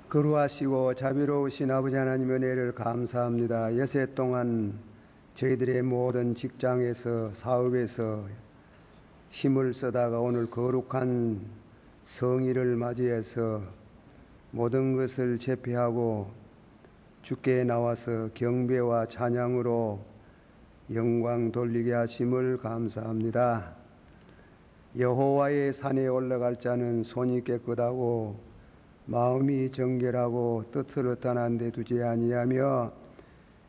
거룩하시고 자비로우신 아버지 하나님의 은혜를 감사합니다. 여세 동안 저희들의 모든 직장에서 사업에서 힘을 쓰다가 오늘 거룩한 성일을 맞이해서 모든 것을 제패하고 주께 나와서 경배와 찬양으로 영광 돌리게 하심을 감사합니다. 여호와의 산에 올라갈 자는 손이 깨끗하고 마음이 정결하고 뜻을 떠난 데 두지 아니하며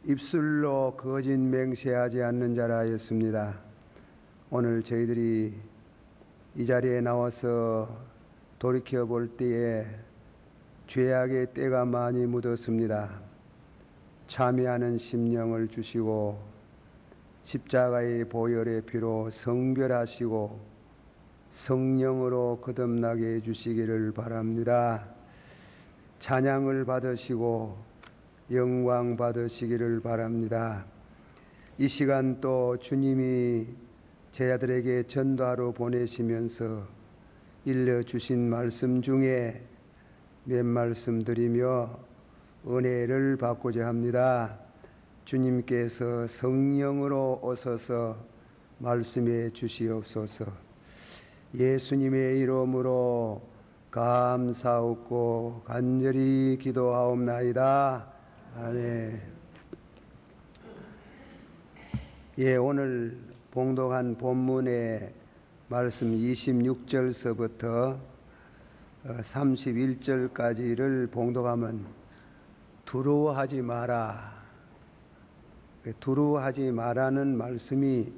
입술로 거짓 맹세하지 않는 자라 하였습니다. 오늘 저희들이 이 자리에 나와서 돌이켜 볼 때에 죄악의 때가 많이 묻었습니다. 참회하는 심령을 주시고 십자가의 보혈의 피로 성별하시고 성령으로 거듭나게 해주시기를 바랍니다. 찬양을 받으시고 영광 받으시기를 바랍니다. 이 시간 또 주님이 제자들에게 전도하러 보내시면서 일러주신 말씀 중에 몇 말씀 드리며 은혜를 받고자 합니다. 주님께서 성령으로 오셔서 말씀해 주시옵소서. 예수님의 이름으로 감사하고 간절히 기도하옵나이다. 아멘. 오늘 봉독한 본문의 말씀 26절서부터 31절까지를 봉독하면 두려워하지 마라. 두려워하지 마라는 말씀이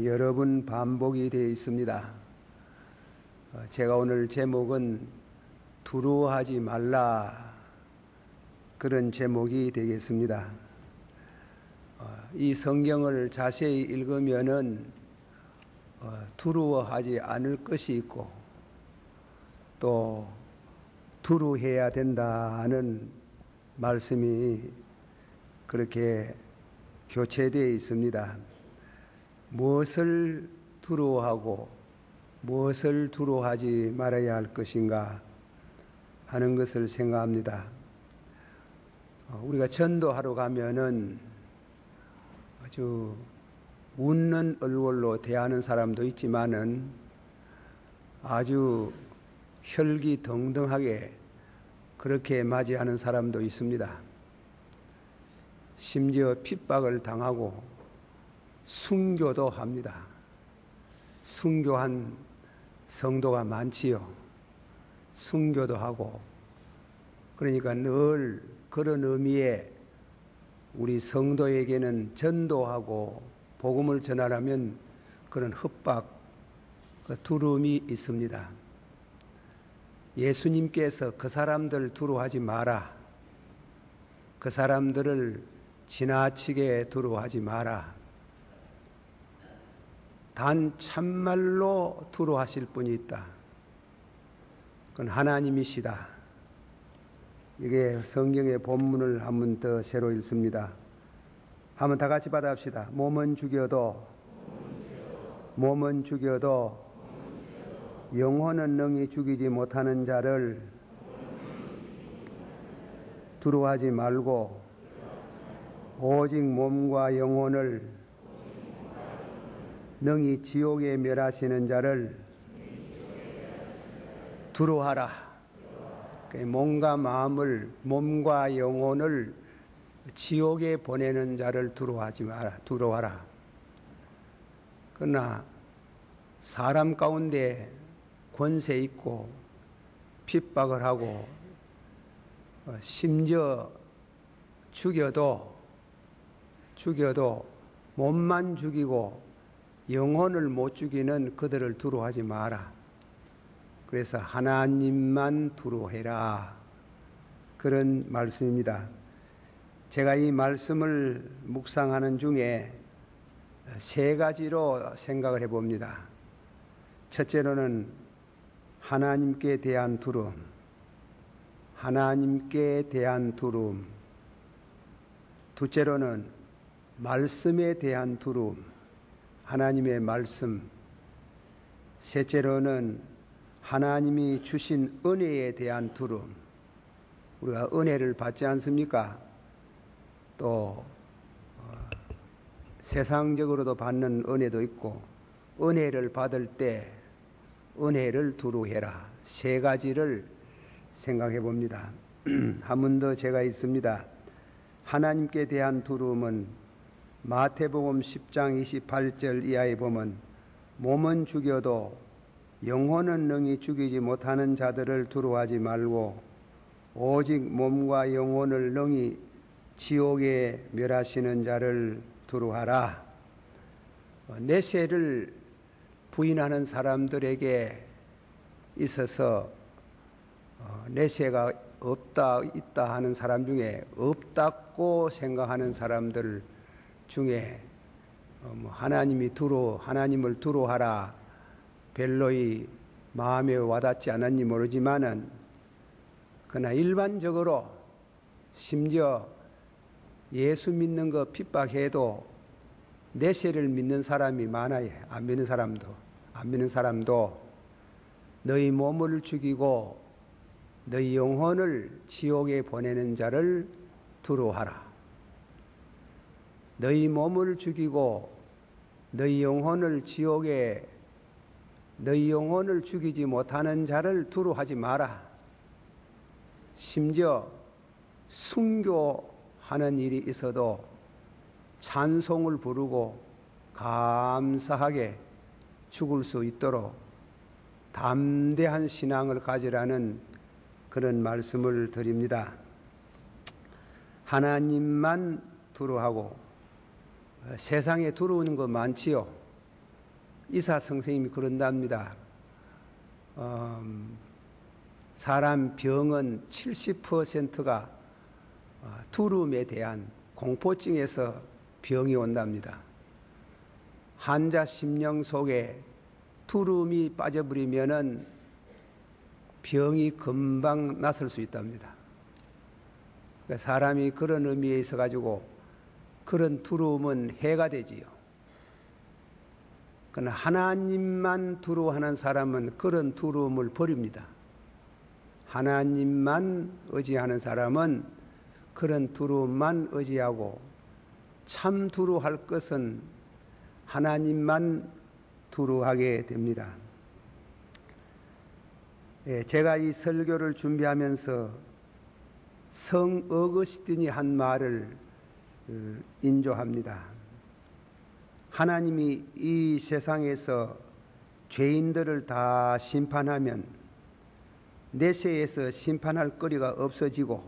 여러 번 반복이 되어 있습니다. 제가 오늘 제목은 두려워하지 말라, 그런 제목이 되겠습니다. 이 성경을 자세히 읽으면은 두려워하지 않을 것이 있고 또 두려워해야 된다는 말씀이 그렇게 교체되어 있습니다. 무엇을 두려워하고 무엇을 두려워하지 말아야 할 것인가 하는 것을 생각합니다. 우리가 전도하러 가면은 아주 웃는 얼굴로 대하는 사람도 있지만은 아주 혈기등등하게 그렇게 맞이하는 사람도 있습니다. 심지어 핍박을 당하고 순교도 합니다. 순교한 성도가 많지요. 순교도 하고. 그러니까 늘 그런 의미에 우리 성도에게는 전도하고 복음을 전하려면 그런 흡박, 두려움이 있습니다. 예수님께서 그 사람들 두려워하지 마라. 그 사람들을 지나치게 두려워하지 마라. 단 참말로 두려워하실 분이 있다. 그건 하나님이시다. 이게 성경의 본문을 한 번 더 새로 읽습니다. 한번 다 같이 받아합시다. 몸은 죽여도 영혼은 능히 죽이지 못하는 자를 두려워하지 말고 오직 몸과 영혼을 능히 지옥에 멸하시는 자를 두려워하라. 몸과 마음을, 몸과 영혼을 지옥에 보내는 자를 두려워하지 마라. 두려워하라. 그러나 사람 가운데 권세 있고 핍박을 하고 심지어 죽여도 몸만 죽이고 영혼을 못 죽이는 그들을 두려워하지 마라. 그래서 하나님만 두려워해라. 그런 말씀입니다. 제가 이 말씀을 묵상하는 중에 세 가지로 생각을 해봅니다. 첫째로는 하나님께 대한 두려움, 둘째로는 말씀에 대한 두려움, 하나님의 말씀, 셋째로는 하나님이 주신 은혜에 대한 두려움, 우리가 은혜를 받지 않습니까? 또 세상적으로도 받는 은혜도 있고, 은혜를 받을 때 은혜를 두루 해라. 세 가지를 생각해 봅니다. 한 번 더 제가 있습니다. 하나님께 대한 두려움은 마태복음 10장 28절 이하에 보면, 몸은 죽여도 영혼은 능히 죽이지 못하는 자들을 두려워하지 말고 오직 몸과 영혼을 능히 지옥에 멸하시는 자를 두려워하라. 내세를 부인하는 사람들에게 있어서 내세가 없다 있다 하는 사람 중에, 없다고 생각하는 사람들 중에 하나님을 두려워하라 별로이 마음에 와닿지 않았니 모르지만은, 그러나 일반적으로 심지어 예수 믿는 거 핍박해도 내세를 믿는 사람이 많아요. 안 믿는 사람도 너희 몸을 죽이고 너희 영혼을 지옥에 보내는 자를 두려워하라. 너희 몸을 죽이고 너희 영혼을 죽이지 못하는 자를 두려워하지 마라. 심지어 순교하는 일이 있어도 찬송을 부르고 감사하게 죽을 수 있도록 담대한 신앙을 가지라는 그런 말씀을 드립니다. 하나님만 두려워하고, 세상에 두려우는 거 많지요. 이사 선생님이 그런답니다. 사람 병은 70%가 두려움에 대한 공포증에서 병이 온답니다. 환자 심령 속에 두려움이 빠져버리면은 병이 금방 낫을 수 있답니다. 그러니까 사람이 그런 의미에 있어 가지고 그런 두려움은 해가 되지요. 그러나 하나님만 두려워하는 사람은 그런 두려움을 버립니다. 하나님만 의지하는 사람은 그런 두려움만 의지하고, 참 두려워할 것은 하나님만 두려워하게 됩니다. 제가 이 설교를 준비하면서 성 어거스틴이 한 말을 인조합니다. 하나님이 이 세상에서 죄인들을 다 심판하면 내세에서 심판할 거리가 없어지고,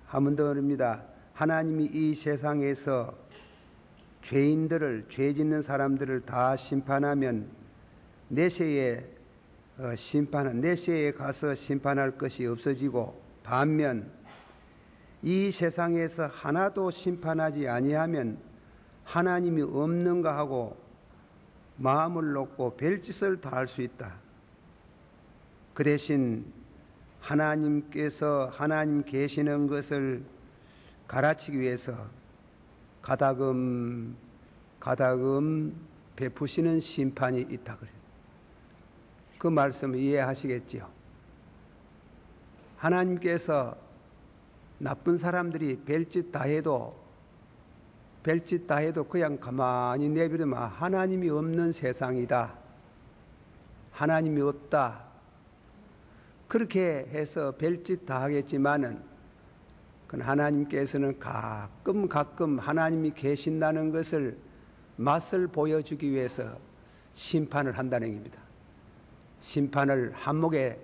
한 번 더 그럽니다. 하나님이 이 세상에서 죄 짓는 사람들을 다 심판하면 내세에 가서 심판할 것이 없어지고, 반면 이 세상에서 하나도 심판하지 아니하면 하나님이 없는가 하고 마음을 놓고 별짓을 다 할 수 있다. 그 대신 하나님께서 하나님 계시는 것을 가르치기 위해서 가다금 베푸시는 심판이 있다 그래요. 그 말씀을 이해하시겠지요? 하나님께서 나쁜 사람들이 별짓 다 해도 그냥 가만히 내버리면 하나님이 없는 세상이다, 하나님이 없다, 그렇게 해서 별짓 다 하겠지만은, 하나님께서는 가끔 하나님이 계신다는 것을 맛을 보여주기 위해서 심판을 한다는 얘기입니다. 심판을 한목에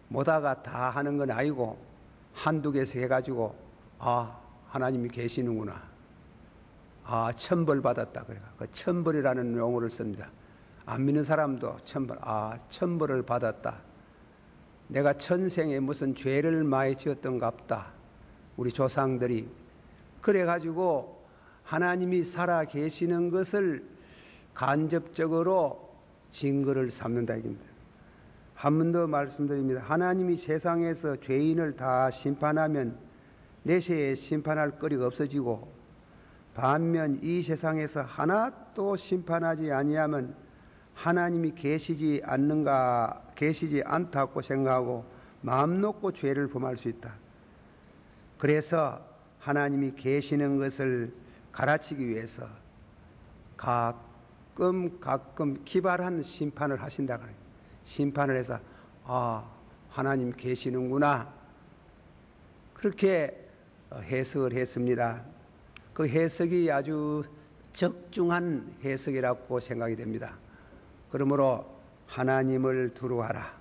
모다가 다 하는 건 아니고 한두 개씩 해가지고, 하나님이 계시는구나, 천벌 받았다, 그래. 그 천벌이라는 용어를 씁니다. 안 믿는 사람도 천벌을 받았다, 내가 천생에 무슨 죄를 많이 지었던갑다, 우리 조상들이. 그래가지고 하나님이 살아 계시는 것을 간접적으로 증거를 삼는다 이겁니다. 한 번 더 말씀드립니다. 하나님이 세상에서 죄인을 다 심판하면 내세에 심판할 거리가 없어지고, 반면 이 세상에서 하나도 심판하지 아니하면 하나님이 계시지 않다고 생각하고 마음 놓고 죄를 범할 수 있다. 그래서 하나님이 계시는 것을 가르치기 위해서 가끔 기발한 심판을 하신다 그래요. 심판을 해서 하나님 계시는구나, 그렇게 해석을 했습니다. 그 해석이 아주 적중한 해석이라고 생각이 됩니다. 그러므로 하나님을 두루하라.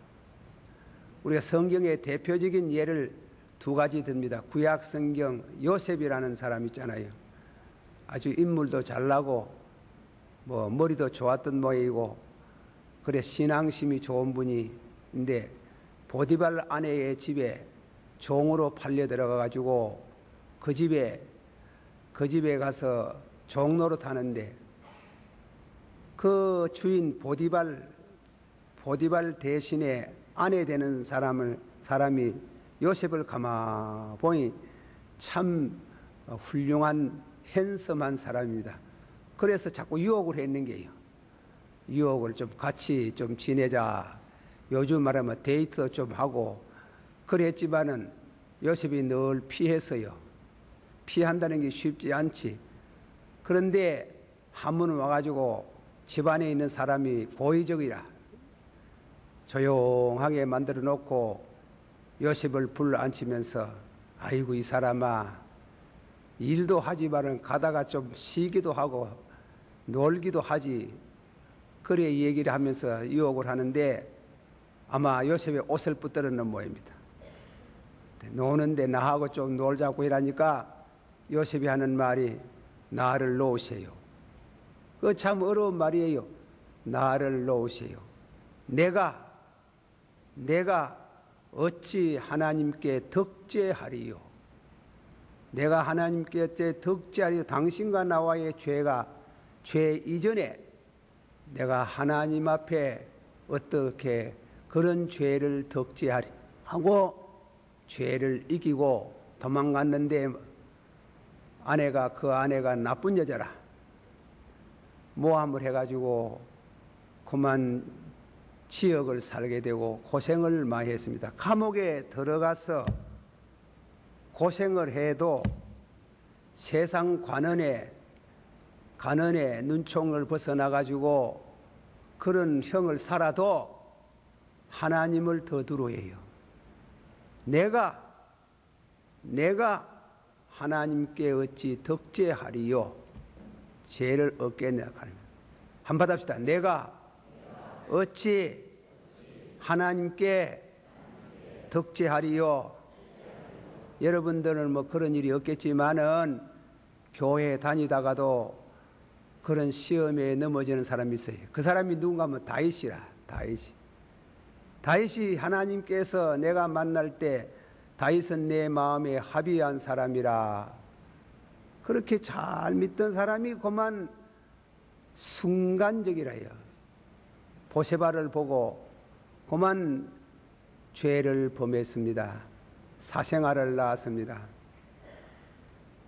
우리가 성경의 대표적인 예를 두 가지 듭니다. 구약 성경 요셉이라는 사람 있잖아요. 아주 인물도 잘나고 머리도 좋았던 모양이고 그래 신앙심이 좋은 분인데 보디발 아내의 집에 종으로 팔려 들어가 가지고 그 집에 가서 종노릇 하는데 그 주인 보디발 대신에 아내 되는 사람이 요셉을 가만 보니 참 훌륭한 핸섬한 사람입니다. 그래서 자꾸 유혹을 했는 게요. 유혹을 좀 같이 좀 지내자. 요즘 말하면 데이트도 좀 하고 그랬지만은 요셉이 늘 피했어요. 피한다는 게 쉽지 않지. 그런데 한 번 와가지고 집안에 있는 사람이 고의적이라 조용하게 만들어 놓고 요셉을 불러앉히면서 아이고 이 사람아 일도 하지만은 가다가 좀 쉬기도 하고 놀기도 하지. 그래 얘기를 하면서 유혹을 하는데 아마 요셉의 옷을 붙들었는 모양입니다. 노는데 나하고 좀 놀자고 이러니까 요셉이 하는 말이 나를 놓으세요. 그거 참 어려운 말이에요. 나를 놓으세요. 내가 어찌 하나님께 덕죄하리요. 내가 하나님께 어찌 덕죄하리요. 당신과 나와의 죄 이전에 내가 하나님 앞에 어떻게 그런 죄를 덕죄하리 하고 죄를 이기고 도망갔는데 그 아내가 나쁜 여자라. 모함을 해가지고 그만 지역을 살게 되고 고생을 많이 했습니다. 감옥에 들어가서 고생을 해도 세상 관원의 눈총을 벗어나가지고 그런 형을 살아도 하나님을 더 두려워해요. 내가 하나님께 어찌 덕죄하리요. 죄를 얻겠냐. 한번 받읍시다. 내가 어찌 하나님께 덕죄하리요. 여러분들은 뭐 그런 일이 없겠지만은 교회 다니다가도 그런 시험에 넘어지는 사람이 있어요. 그 사람이 누군가 하면 다윗이라. 다윗이 하나님께서 내가 만날 때 다윗은 내 마음에 합의한 사람이라. 그렇게 잘 믿던 사람이 그만 순간적이라요. 보세바를 보고 그만 죄를 범했습니다. 사생아를 낳았습니다.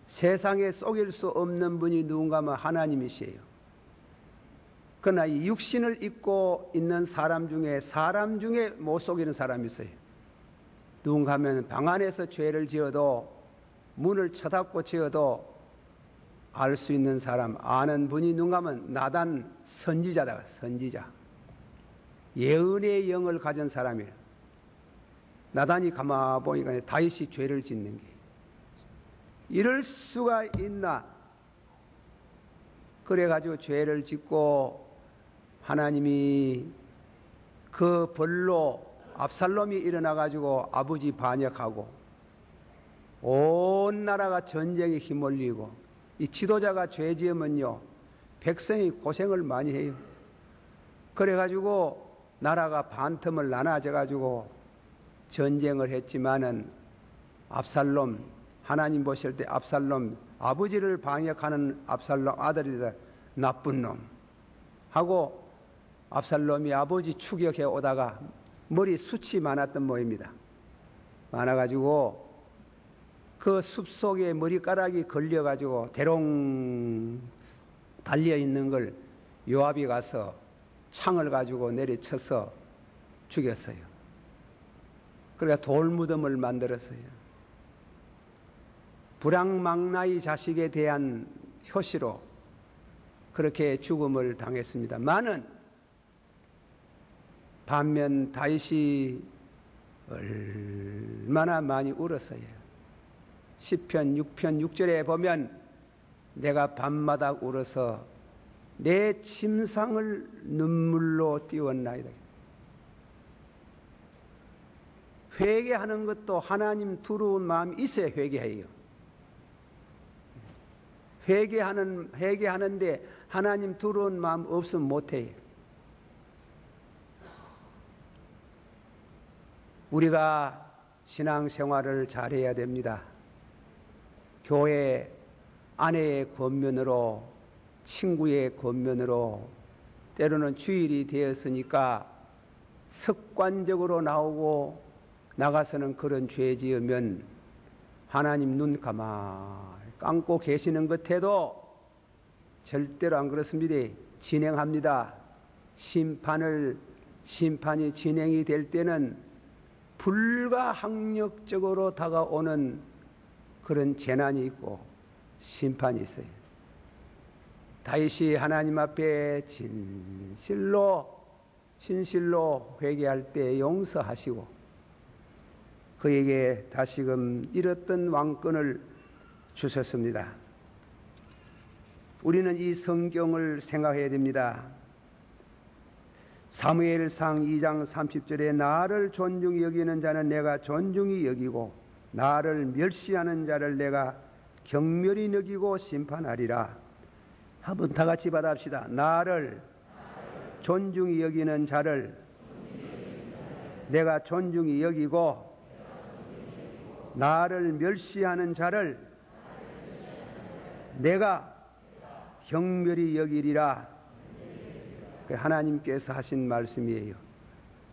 세상에 속일 수 없는 분이 누군가 하면 하나님이시에요. 그러나 이 육신을 입고 있는 사람 중에 못 속이는 사람이 있어요. 누군가 하면 방 안에서 죄를 지어도 문을 쳐닫고 지어도 알 수 있는 사람, 아는 분이 누군가 하면 나단 선지자다. 선지자. 예언의 영을 가진 사람이에요. 나단이 가만 보니까 다윗이 죄를 짓는 게 이럴 수가 있나. 그래가지고 죄를 짓고 하나님이 그 벌로 압살롬이 일어나가지고 아버지 반역하고 온 나라가 전쟁에 휘말리고 이 지도자가 죄 지으면요 백성이 고생을 많이 해요. 그래가지고 나라가 반틈을 나눠져가지고 전쟁을 했지만은 압살롬, 하나님 보실 때 압살롬, 아버지를 반역하는 압살롬 아들이다 나쁜 놈 하고 압살롬이 아버지 추격해 오다가 머리 숱이 많았던 모입니다. 많아가지고 그 숲속에 머리카락이 걸려가지고 대롱 달려있는 걸 요압이 가서 창을 가지고 내리쳐서 죽였어요. 그러니까 돌무덤을 만들었어요. 불황망나의 자식에 대한 효시로 그렇게 죽음을 당했습니다만은 반면 다윗이 얼마나 많이 울었어요. 시편 6편 6절에 보면 내가 밤마다 울어서 내 침상을 눈물로 띄웠나이다. 회개하는 것도 하나님 두려운 마음이 있어야 회개해요. 회개하는데 하나님 두려운 마음 없으면 못해요. 우리가 신앙생활을 잘해야 됩니다. 교회 아내의 권면으로, 친구의 권면으로, 때로는 주일이 되었으니까 습관적으로 나오고 나가서는 그런 죄 지으면 하나님 눈 가만히 감고 계시는 것 해도 절대로 안 그렇습니다. 진행합니다. 심판이 진행이 될 때는 불가항력적으로 다가오는 그런 재난이 있고 심판이 있어요. 다윗이 하나님 앞에 진실로 회개할 때 용서하시고 그에게 다시금 잃었던 왕권을 주셨습니다. 우리는 이 성경을 생각해야 됩니다. 사무엘상 2장 30절에 나를 존중히 여기는 자는 내가 존중히 여기고 나를 멸시하는 자를 내가 경멸히 여기고 심판하리라. 한번 다 같이 받아합시다. 나를 존중히 여기는 자를 내가 존중히 여기고 나를 멸시하는 자를 내가 경멸히 여기리라. 하나님께서 하신 말씀이에요.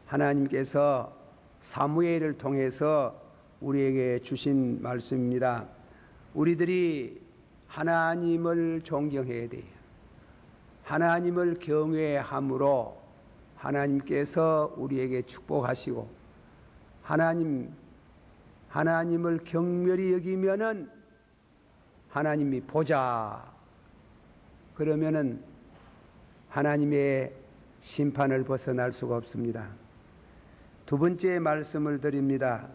하나님께서 사무엘을 통해서 우리에게 주신 말씀입니다. 우리들이 하나님을 존경해야 돼요. 하나님을 경외함으로 하나님께서 우리에게 축복하시고 하나님을 경멸히 여기면은 하나님이 보자 그러면은 하나님의 심판을 벗어날 수가 없습니다. 두 번째 말씀을 드립니다.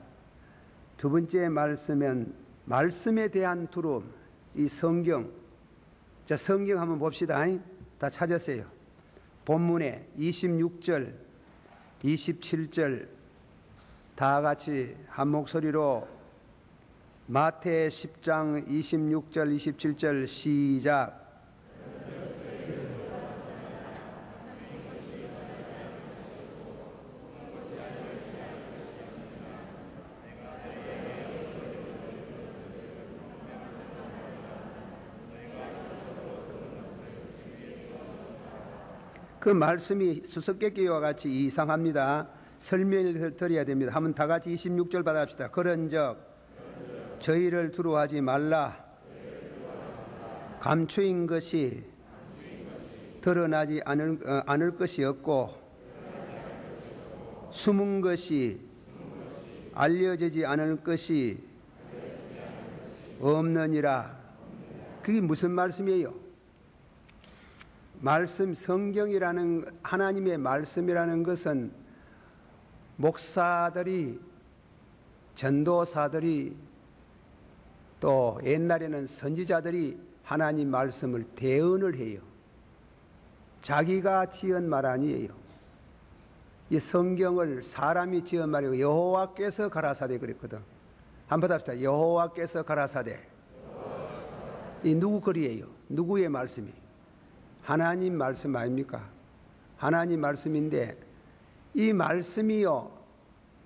두 번째 말씀은 말씀에 대한 두려움. 이 성경, 자 성경 한번 봅시다. 다 찾았어요. 본문에 26절, 27절 다 같이 한 목소리로 마태 10장 26절, 27절 시작. 그 말씀이 수수께끼와 같이 이상합니다. 설명을 드려야 됩니다. 한번 다 같이 26절 받아봅시다. 그런즉 저희를 두려워하지 말라. 감추인 것이 드러나지 않을 것이 없고 숨은 것이 알려지지 않을 것이 없느니라. 그게 무슨 말씀이에요? 말씀, 성경이라는 하나님의 말씀이라는 것은 목사들이, 전도사들이 또 옛날에는 선지자들이 하나님 말씀을 대언을 해요. 자기가 지은 말 아니에요. 이 성경을 사람이 지은 말이고 여호와께서 가라사대 그랬거든. 한번 받아봅시다. 여호와께서 가라사대. 이 누구 글이에요? 누구의 말씀이? 하나님 말씀 아닙니까? 하나님 말씀인데 이 말씀이요,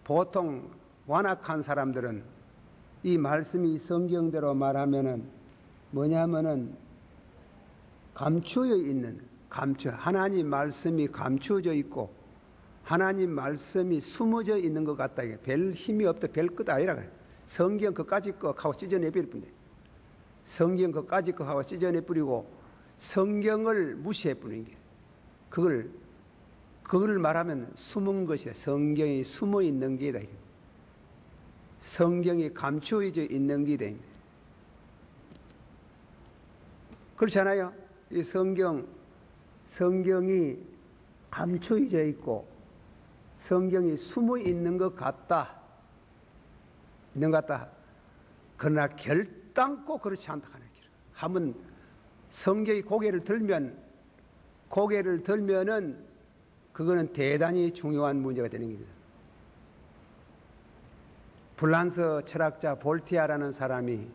보통 완악한 사람들은 이 말씀이 성경대로 말하면은 뭐냐면은 감추어 있는, 하나님 말씀이 감추어져 있고 하나님 말씀이 숨어져 있는 것 같다. 별 힘이 없다, 별 것 아니라. 성경 그까지 거 하고 찢어내버릴 뿐이에요. 성경 그까지 거 하고 찢어내버리고 성경을 무시해버리는 게, 그걸 말하면 숨은 것이다. 성경이 숨어 있는 게다. 성경이 감추어져 있는 게 됩니다. 그렇잖아요. 이 성경이 감추어져 있고 성경이 숨어 있는 것 같다. 그러나 결단코 그렇지 않다 하는 길. 한번 성경이 고개를 들면은 그거는 대단히 중요한 문제가 되는 겁니다. 프랑스 철학자 볼테아라는 사람이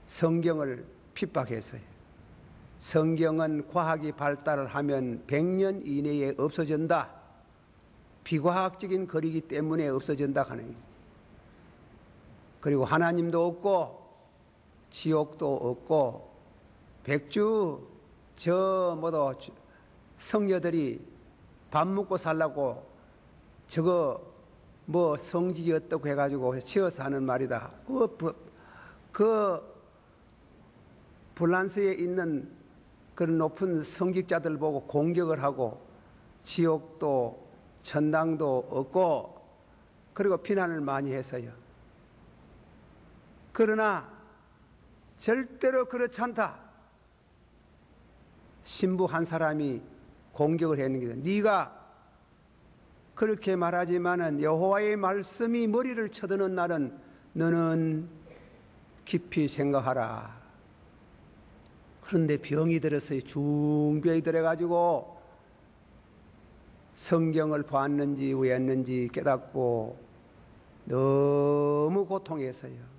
성경을 핍박했어요. 성경은 과학이 발달을 하면 100년 이내에 없어진다. 비과학적인 거리기 때문에 없어진다 하는 거예요. 그리고 하나님도 없고 지옥도 없고 백주 성녀들이 밥 먹고 살라고 저거 성직이 어떻고 해가지고 지어서 하는 말이다. 그 프랑스에 있는 그런 높은 성직자들 보고 공격을 하고 지옥도 천당도 없고 그리고 비난을 많이 했어요. 그러나 절대로 그렇지 않다. 신부 한 사람이 공격을 했는 게 네가 그렇게 말하지만은 여호와의 말씀이 머리를 쳐드는 날은 너는 깊이 생각하라. 그런데 병이 들었어요. 중병이 들어가지고 성경을 봤는지 왜했는지 깨닫고 너무 고통했어요.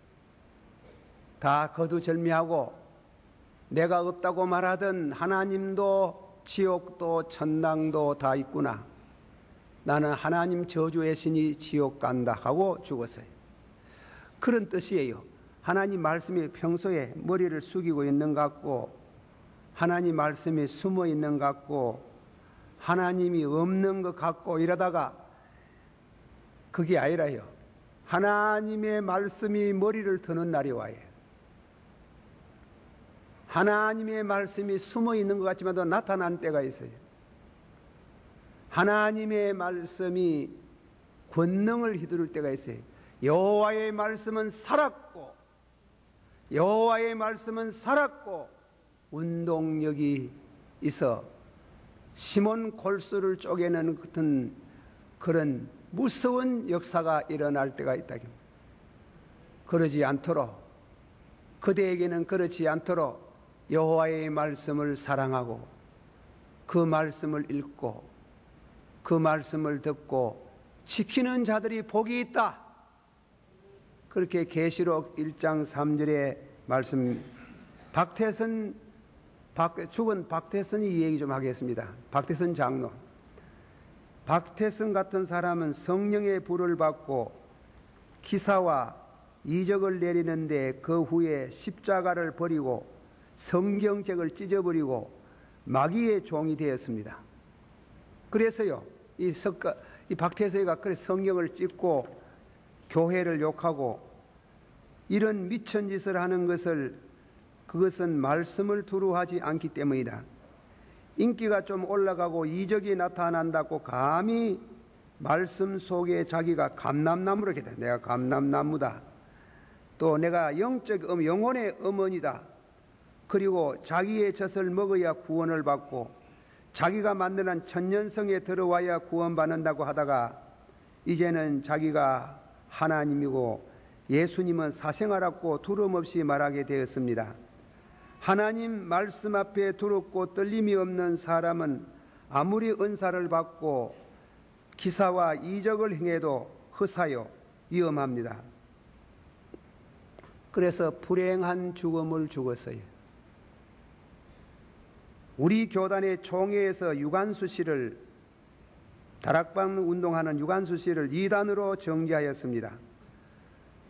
다 거두절미하고 내가 없다고 말하던 하나님도 지옥도 천당도 다 있구나. 나는 하나님 저주의 신이 지옥 간다 하고 죽었어요. 그런 뜻이에요. 하나님 말씀이 평소에 머리를 숙이고 있는 것 같고 하나님 말씀이 숨어 있는 것 같고 하나님이 없는 것 같고 이러다가 그게 아니라요. 하나님의 말씀이 머리를 드는 날이 와요. 하나님의 말씀이 숨어 있는 것 같지만도 나타난 때가 있어요. 하나님의 말씀이 권능을 휘두를 때가 있어요. 여호와의 말씀은 살았고 운동력이 있어 시몬 골수를 쪼개는 같은 그런 무서운 역사가 일어날 때가 있다. 그러지 않도록 그대에게는 그렇지 않도록 여호와의 말씀을 사랑하고 그 말씀을 읽고 그 말씀을 듣고 지키는 자들이 복이 있다. 그렇게 계시록 1장 3절의 말씀 죽은 박태선이 이 얘기 좀 하겠습니다. 박태선 장로. 박태선 같은 사람은 성령의 불을 받고 기사와 이적을 내리는데 그 후에 십자가를 버리고 성경책을 찢어버리고 마귀의 종이 되었습니다. 그래서요, 이 박태서가 그래 성경을 찢고 교회를 욕하고 이런 미천 짓을 하는 그것은 말씀을 두루하지 않기 때문이다. 인기가 좀 올라가고 이적이 나타난다고 감히 말씀 속에 자기가 감람나무로 겠다. 내가 감람나무다. 또 내가 영혼의 어머니다. 그리고 자기의 젖을 먹어야 구원을 받고 자기가 만드는 천년성에 들어와야 구원받는다고 하다가 이제는 자기가 하나님이고 예수님은 사생아라고 두려움없이 말하게 되었습니다. 하나님 말씀 앞에 두렵고 떨림이 없는 사람은 아무리 은사를 받고 기사와 이적을 행해도 허사요 위험합니다. 그래서 불행한 죽음을 죽었어요. 우리 교단의 총회에서 유관수 씨를 다락방 운동하는 유관수 씨를 이단으로 정지하였습니다.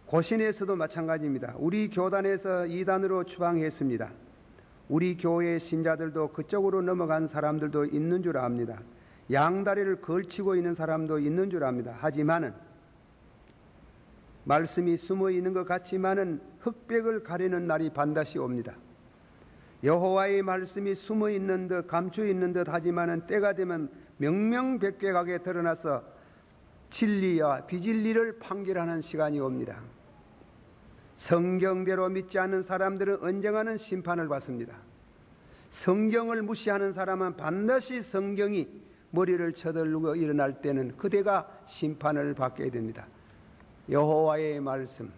고신에서도 마찬가지입니다. 우리 교단에서 이단으로 추방했습니다. 우리 교회 신자들도 그쪽으로 넘어간 사람들도 있는 줄 압니다. 양다리를 걸치고 있는 사람도 있는 줄 압니다. 하지만은 말씀이 숨어 있는 것 같지만은 흑백을 가리는 날이 반드시 옵니다. 여호와의 말씀이 숨어 있는 듯 감추어 있는 듯 하지만은 때가 되면 명명백백하게 드러나서 진리와 비진리를 판결하는 시간이 옵니다. 성경대로 믿지 않는 사람들은 언젠가는 심판을 받습니다. 성경을 무시하는 사람은 반드시 성경이 머리를 쳐들고 일어날 때는 그대가 심판을 받게 됩니다. 여호와의 말씀,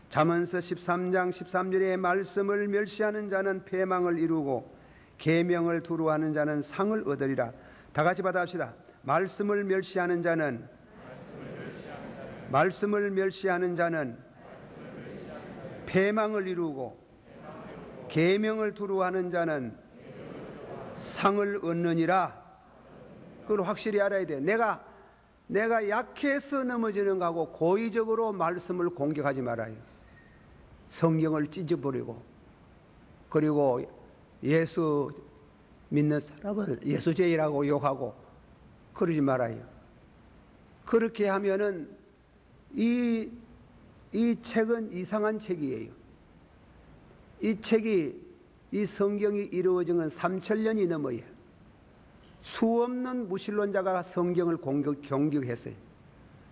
잠언서 13장 13절의 말씀을 멸시하는 자는 패망을 이루고 계명을 두루하는 자는 상을 얻으리라. 다 같이 받아합시다. 말씀을 멸시하는 자는 패망을 이루고 계명을 두루하는 자는 상을 얻느니라. 그걸 확실히 알아야 돼. 내가 약해서 넘어지는 거하고 고의적으로 말씀을 공격하지 말아요. 성경을 찢어버리고, 그리고 예수 믿는 사람을 예수죄이라고 욕하고 그러지 말아요. 그렇게 하면은 이 책은 이상한 책이에요. 이 성경이 이루어진 건 3000년이 넘어요. 수없는 무신론자가 성경을 공격했어요.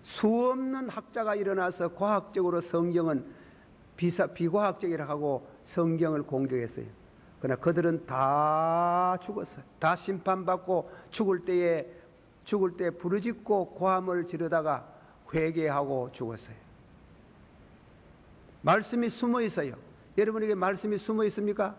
수없는 학자가 일어나서 과학적으로 성경은 비과학적이라고 하고 성경을 공격했어요. 그러나 그들은 다 죽었어요. 다 심판받고 죽을 때 부르짖고 고함을 지르다가 회개하고 죽었어요. 말씀이 숨어 있어요. 여러분에게 말씀이 숨어 있습니까?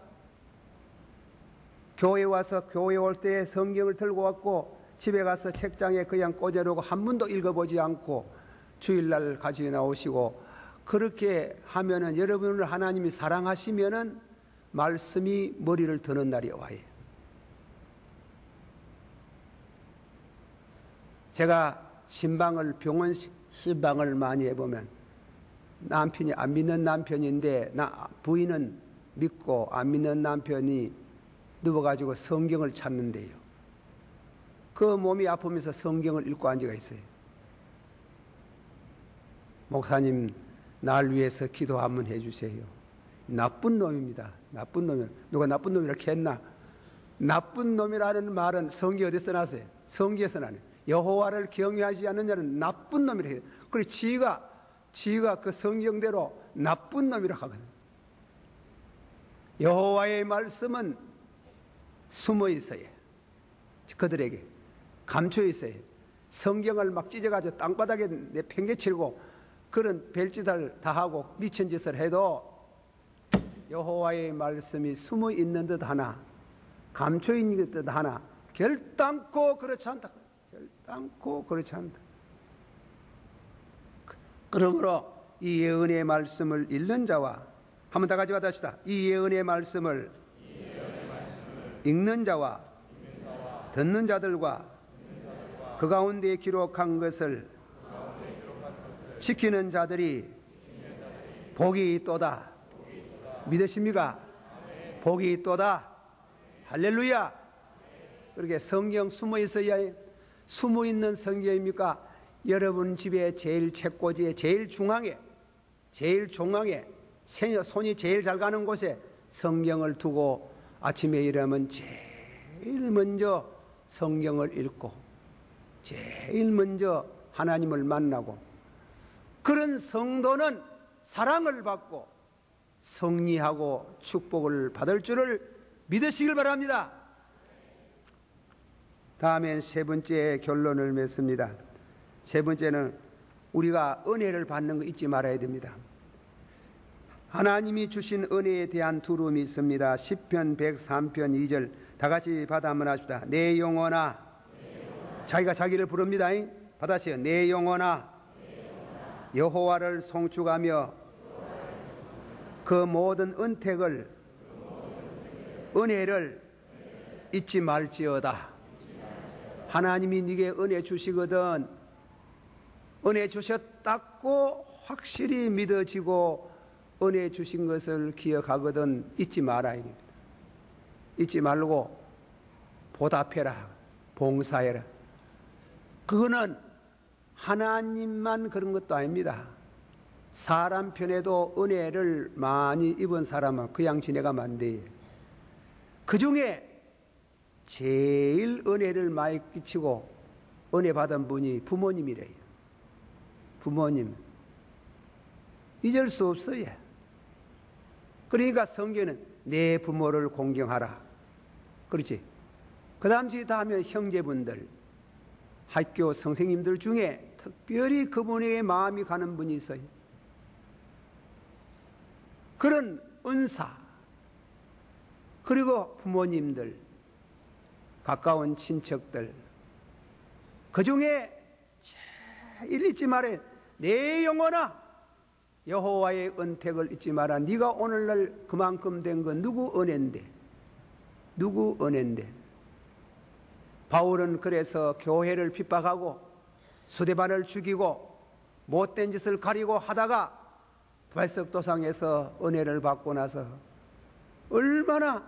교회 와서 교회 올 때 성경을 들고 왔고 집에 가서 책장에 그냥 꽂아놓고 한 번도 읽어보지 않고 주일날 가지고 나오시고, 그렇게 하면은 여러분을 하나님이 사랑하시면은 말씀이 머리를 드는 날이 와요. 제가 병원 신방을 많이 해보면 남편이 안 믿는 남편인데 부인은 믿고 안 믿는 남편이 누워가지고 성경을 찾는데요. 그 몸이 아프면서 성경을 읽고 앉아가 있어요. 목사님, 날 위해서 기도 한번 해주세요. 나쁜 놈입니다. 나쁜 놈이. 누가 나쁜 놈이라고 했나? 나쁜 놈이라는 말은 성경에 어디서 나왔어요? 성경에서 나네. 여호와를 경외하지 않는 자는 나쁜 놈이라 해요. 그리고 지가 그 성경대로 나쁜 놈이라고 하거든요. 여호와의 말씀은 숨어 있어요. 그들에게 감춰 있어요. 성경을 막 찢어가지고 땅바닥에 내팽개치고 그런 별짓을 다 하고 미친 짓을 해도 여호와의 말씀이 숨어 있는 듯 하나 감춰 있는 듯 하나 결단코 그렇지 않다. 결단코 그렇지 않다. 그러므로 이 예언의 말씀을 읽는 자와, 한번 다 같이 받아봅시다. 이 예언의 말씀을 읽는 자와 듣는 자들과 그 가운데 기록한 것을 지키는 자들이 복이 있도다. 믿으십니까? 복이 있도다. 할렐루야. 그렇게 성경 숨어 있어야 해요. 숨어 있는 성경입니까? 여러분 집에 제일 책꽂이에 제일 중앙에 손이 제일 잘 가는 곳에 성경을 두고 아침에 일어나면 제일 먼저 성경을 읽고 제일 먼저 하나님을 만나고, 그런 성도는 사랑을 받고 승리하고 축복을 받을 줄을 믿으시길 바랍니다. 다음엔 세 번째 결론을 맺습니다. 세 번째는 우리가 은혜를 받는 거 잊지 말아야 됩니다. 하나님이 주신 은혜에 대한 두려움이 있습니다. 시편 103편 2절 다 같이 받아 한번 합시다. 내 영혼아, 자기가 자기를 부릅니다. 받아세요. 내 영혼아 여호와를 송축하며 그 모든 은혜를 잊지 말지어다. 하나님이 네게 은혜 주시거든 은혜 주셨다고 확실히 믿어지고 은혜 주신 것을 기억하거든 잊지 말아야 됩니다. 잊지 말고 보답해라, 봉사해라. 그거는 하나님만 그런 것도 아닙니다. 사람 편에도 은혜를 많이 입은 사람은 그냥 지내가면 안 돼요. 그 중에 제일 은혜를 많이 끼치고 은혜 받은 분이 부모님이래요. 부모님. 잊을 수 없어요. 그러니까 성경은 내 부모를 공경하라. 그렇지. 그 다음에 하면 형제분들, 학교 선생님들 중에 특별히 그분에게 마음이 가는 분이 있어요. 그런 은사, 그리고 부모님들, 가까운 친척들, 그 중에 제일 잊지 말아야 내 영혼아 여호와의 은택을 잊지 마라. 네가 오늘날 그만큼 된 건 누구 은혜인데? 누구 은혜인데? 바울은 그래서 교회를 핍박하고 수레반을 죽이고 못된 짓을 가리고 하다가 발석도상에서 은혜를 받고 나서 얼마나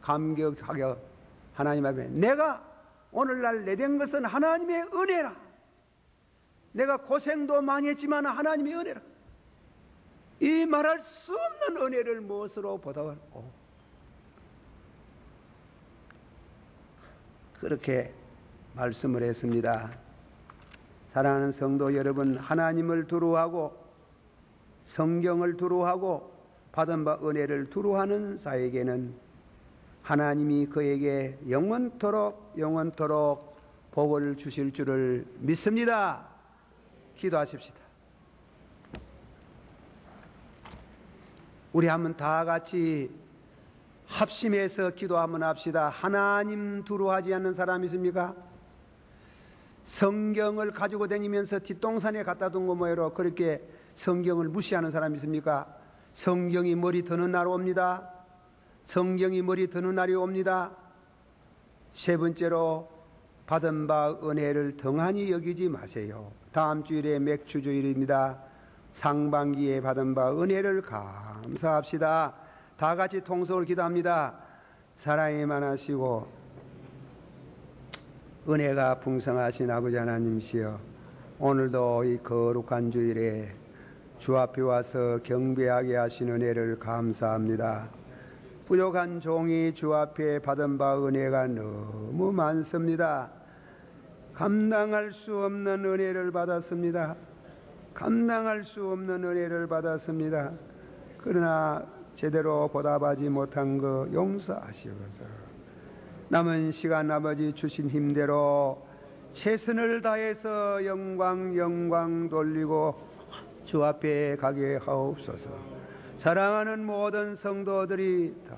감격하게 하나님 앞에 내가 오늘날 내된 것은 하나님의 은혜라. 내가 고생도 많이 했지만 하나님의 은혜라. 이 말할 수 없는 은혜를 무엇으로 보답하고 그렇게 말씀을 했습니다. 사랑하는 성도 여러분, 하나님을 두루하고 성경을 두루하고 받은 바 은혜를 두루하는 자에게는 하나님이 그에게 영원토록 복을 주실 줄을 믿습니다. 기도하십시다. 우리 한번 다 같이 합심해서 기도 한번 합시다. 하나님 두루하지 않는 사람 있습니까? 성경을 가지고 다니면서 뒷동산에 갖다 둔 거 뭐예요? 그렇게 성경을 무시하는 사람 있습니까? 성경이 머리 드는 날 옵니다. 성경이 머리 드는 날이 옵니다. 세 번째로 받은 바 은혜를 등한히 여기지 마세요. 다음 주일에 맥주주일입니다. 상반기에 받은 바 은혜를 감사합시다. 다 같이 통성을 기도합니다. 사랑이 많으시고 은혜가 풍성하신 아버지 하나님이시여, 오늘도 이 거룩한 주일에 주 앞에 와서 경배하게 하신 은혜를 감사합니다. 부족한 종이 주 앞에 받은 바 은혜가 너무 많습니다. 감당할 수 없는 은혜를 받았습니다. 감당할 수 없는 은혜를 받았습니다. 그러나 제대로 보답하지 못한 거 용서하시옵소서. 남은 시간 아버지 주신 힘대로 최선을 다해서 영광 돌리고 주 앞에 가게 하옵소서. 사랑하는 모든 성도들이 다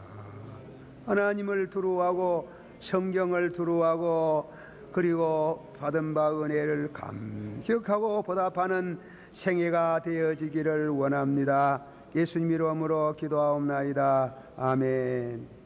하나님을 두루하고 성경을 두루하고 그리고 받은 바 은혜를 감격하고 보답하는 생애가 되어지기를 원합니다. 예수님 이름으로 기도하옵나이다. 아멘.